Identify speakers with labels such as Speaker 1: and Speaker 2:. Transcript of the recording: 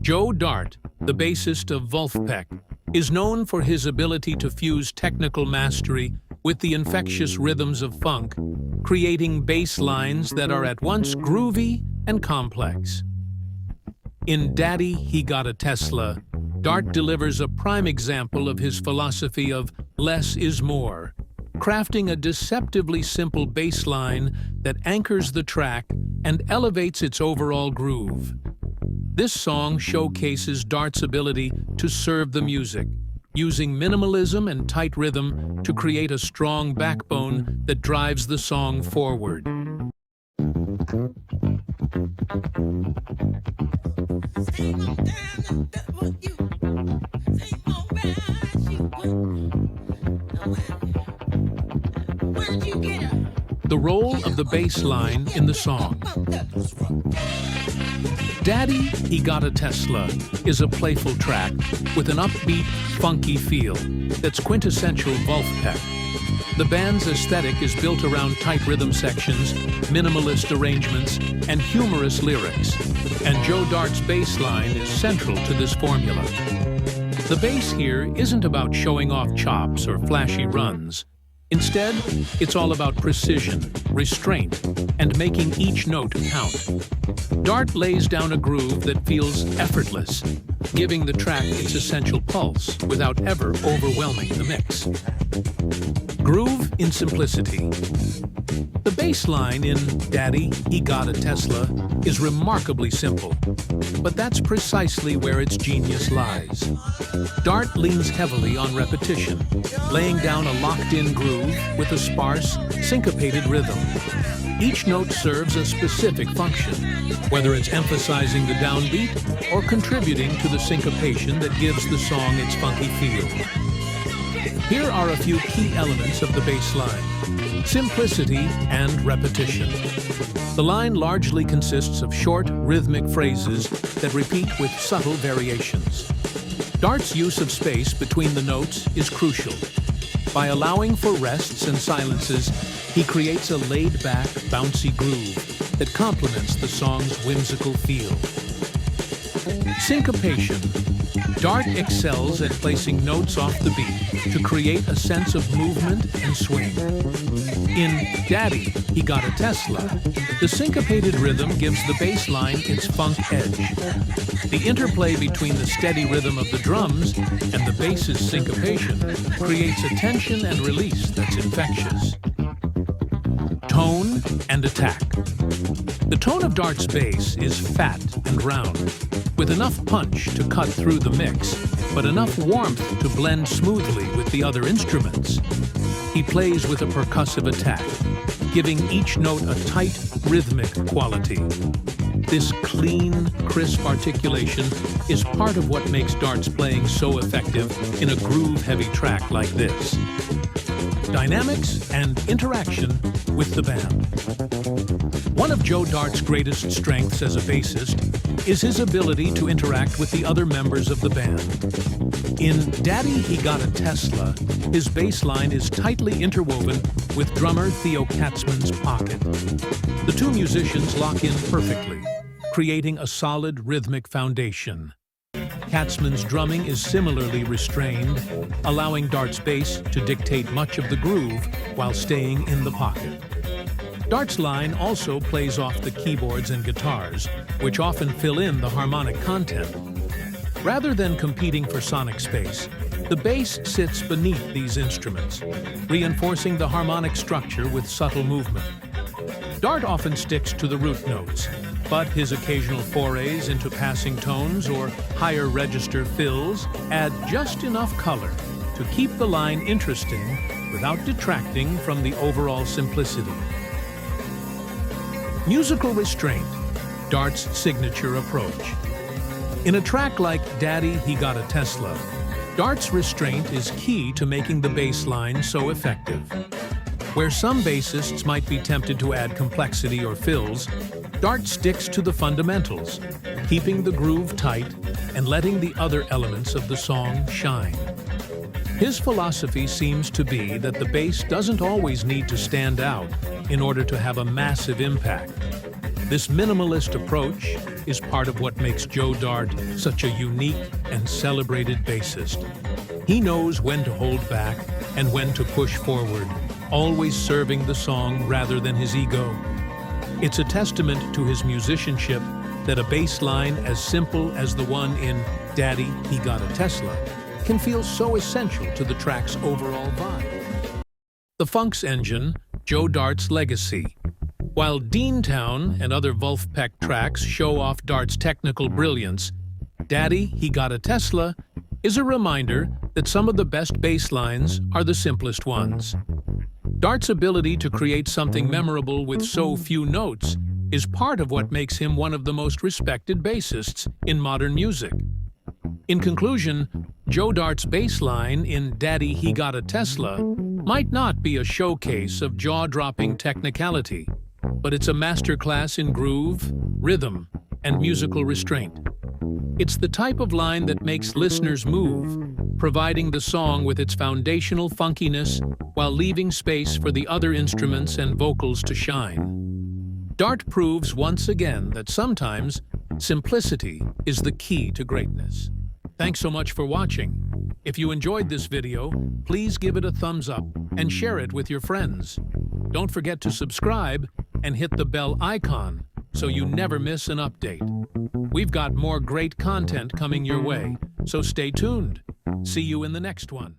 Speaker 1: Joe Dart, the bassist of Vulfpeck, is known for his ability to fuse technical mastery with the infectious rhythms of funk, creating bass lines that are at once groovy and complex. In Daddy, He Got a Tesla, Dart delivers a prime example of his philosophy of less is more, crafting a deceptively simple bass line that anchors the track and elevates its overall groove. This song showcases Dart's ability to serve the music, using minimalism and tight rhythm to create a strong backbone that drives the song forward. The role of the bass line in the song. Daddy, He Got a Tesla is a playful track with an upbeat, funky feel that's quintessential Vulfpeck. The band's aesthetic is built around tight rhythm sections, minimalist arrangements, and humorous lyrics, and Joe Dart's bass line is central to this formula. The bass here isn't about showing off chops or flashy runs. Instead, it's all about precision, restraint, and making each note count. Dart lays down a groove that feels effortless, giving the track its essential pulse without ever overwhelming the mix. Groove in simplicity. The bass line in Daddy, He Got a Tesla is remarkably simple, but that's precisely where its genius lies. Dart leans heavily on repetition, laying down a locked-in groove with a sparse, syncopated rhythm. Each note serves a specific function, whether it's emphasizing the downbeat or contributing to the syncopation that gives the song its funky feel. Here are a few key elements of the bass line: simplicity and repetition. The line largely consists of short, rhythmic phrases that repeat with subtle variations. Dart's use of space between the notes is crucial. By allowing for rests and silences, he creates a laid-back, bouncy groove that complements the song's whimsical feel. Syncopation. Dart excels at placing notes off the beat to create a sense of movement and swing. In Daddy, He Got a Tesla, the syncopated rhythm gives the bass line its funk edge. The interplay between the steady rhythm of the drums and the bass's syncopation creates a tension and release that's infectious. Tone and attack. The tone of Dart's bass is fat and round, with enough punch to cut through the mix, but enough warmth to blend smoothly with the other instruments. He plays with a percussive attack, giving each note a tight, rhythmic quality. This clean, crisp articulation is part of what makes Dart's playing so effective in a groove-heavy track like this. Dynamics and interaction with the band. One of Joe Dart's greatest strengths as a bassist is his ability to interact with the other members of the band. In Daddy, He Got a Tesla, his bass line is tightly interwoven with drummer Theo Katzman's pocket. The two musicians lock in perfectly, creating a solid rhythmic foundation. Katzman's drumming is similarly restrained, allowing Dart's bass to dictate much of the groove while staying in the pocket. Dart's line also plays off the keyboards and guitars, which often fill in the harmonic content. Rather than competing for sonic space, the bass sits beneath these instruments, reinforcing the harmonic structure with subtle movement. Dart often sticks to the root notes, but his occasional forays into passing tones or higher register fills add just enough color to keep the line interesting without detracting from the overall simplicity. Musical restraint, Dart's signature approach. In a track like Daddy, He Got a Tesla, Dart's restraint is key to making the bass line so effective. Where some bassists might be tempted to add complexity or fills, Dart sticks to the fundamentals, keeping the groove tight and letting the other elements of the song shine. His philosophy seems to be that the bass doesn't always need to stand out in order to have a massive impact. This minimalist approach is part of what makes Joe Dart such a unique and celebrated bassist. He knows when to hold back and when to push forward, always serving the song rather than his ego. It's a testament to his musicianship that a bass line as simple as the one in Daddy, He Got a Tesla can feel so essential to the track's overall vibe. The Funk's Engine, Joe Dart's legacy. While Deantown and other Vulfpeck tracks show off Dart's technical brilliance, Daddy, He Got a Tesla is a reminder that some of the best bass lines are the simplest ones. Dart's ability to create something memorable with so few notes is part of what makes him one of the most respected bassists in modern music. In conclusion, Joe Dart's bass line in Daddy, He Got a Tesla might not be a showcase of jaw-dropping technicality, but it's a masterclass in groove, rhythm, and musical restraint. It's the type of line that makes listeners move, providing the song with its foundational funkiness while leaving space for the other instruments and vocals to shine. Dart proves once again that sometimes simplicity is the key to greatness. Thanks so much for watching. If you enjoyed this video, please give it a thumbs up and share it with your friends. Don't forget to subscribe and hit the bell icon so you never miss an update. We've got more great content coming your way, so stay tuned. See you in the next one.